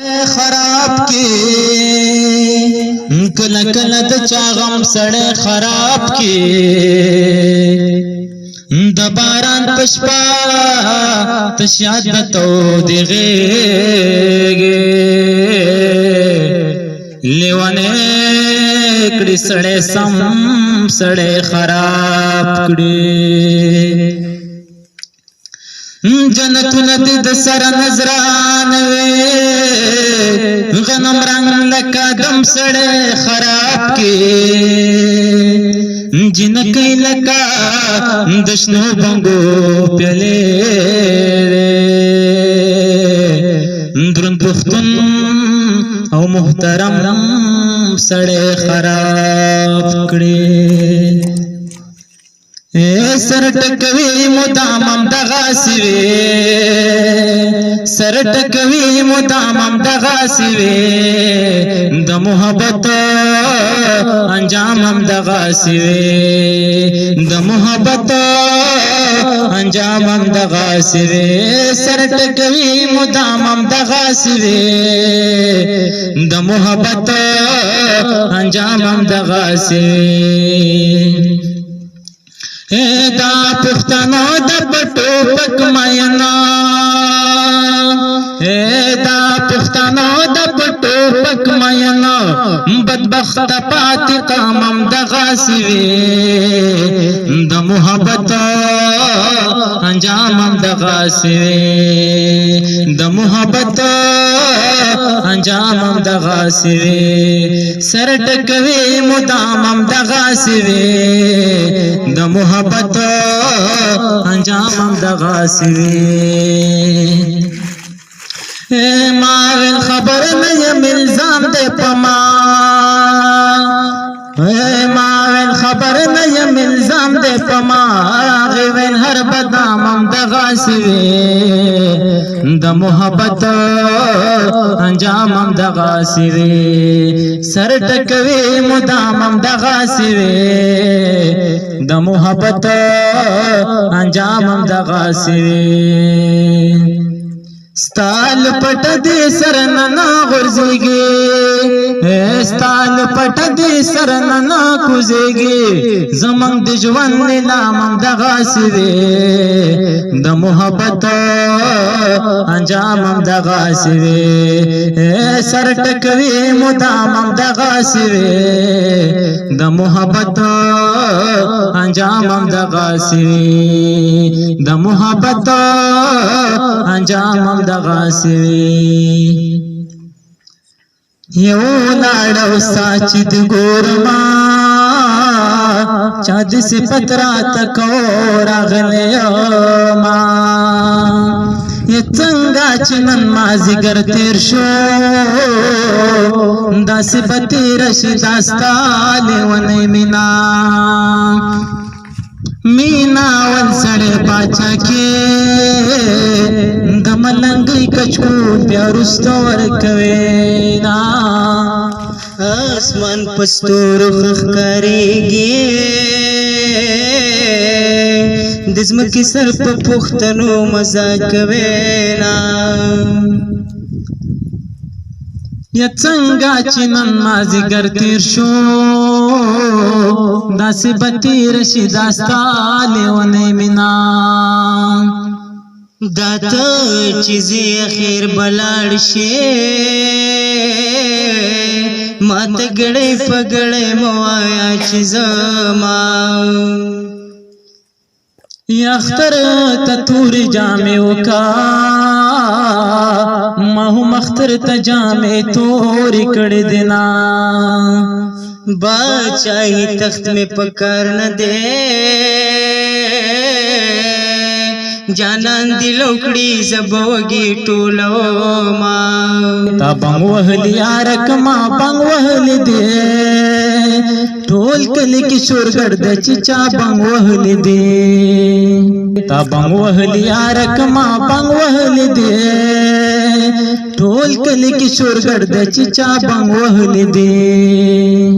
خراب کی کل کل د چاغم سړی خراب کی د باران پشپا تشیاد تو دیغیگی لیوانے کڑی سڑے سم سڑے خراب کڑی جنتون د سر نظران وی غنم رنگ لکا دم سڑے خراب کی جنکی لکا دشنو بنگو پیلے درن پختن او محترم سڑے خراب کڑی سر ټکوي مدامم دغاسی وی سر ټکوي مدامم دغاسی وی د محبت انجامم دغاسی وی د محبت انجامم دغاسی وی سر ټکوي مدامم دغاسی وی د محبت انجامم دغاسی دا پختانو د پټو پک ماینا دا پختانو د پټو پک ماینا بدبخت پات قامم د غاسوی د محبت انجامم د غاسوی د محبت انجامم د غاسوی سر ټکوي مدامم د غاسوی د محبت انجامم د غاسوی ماوین خبر نیم الزام دے پما ماوین خبر نیم الزام دے پما غیوین ہر بدامم د غاسوی د محبت انجامم د غاسوی سر ټکوي مدامم د غاسوی د محبت انجامم د غاسوی ستال پټ دې سرننا غرزيږي ستال پټ دې سرننا کوزيږي زمنګ د ژوند نامم د غاسوي د محبت انجامم د غاسوي سر ټکوي مدامم د غاسوي د محبت انجامم د غاسوي د محبت انجامم د غاسوی یو لاړو ساچ د ګورما چا د صفت رات کو راغلیو ما څنګه چې نن مازیګر تیر شو داسې به تېره شي دا ستا لیونی مینا مینا ول سړی باچا کې د ملنګۍ کچکو بیا وروسته ورکوي نا اسمان په ستورو ښکارېږي د ځمکې سر په پوښتنو مزه کوي نا یا څنګه چې نن مازیګر تیر شو داسې به تېره شي دا ستا لیونی مینا دا ته چې زه اخر به لاړ شې ما ته ګړی په ګړی مه وایه چې زما یا اختر ته تورې جامې وکا ما هم اختر ته جامې تورې کړې دي نا باچاہی تخت میں پکار نہ دے جانان دی لوکڑی زبوگی ټولو ما تا بنگ وهلی یارک ما بنگ وهلی دے ټول کلی کی شورګړ د چچا بنگ وهلی دے تا بنگ وهلی یارک ما بنگ وهلی دے ټول کلی کی شورګړ د چچا بنگ وهلی دے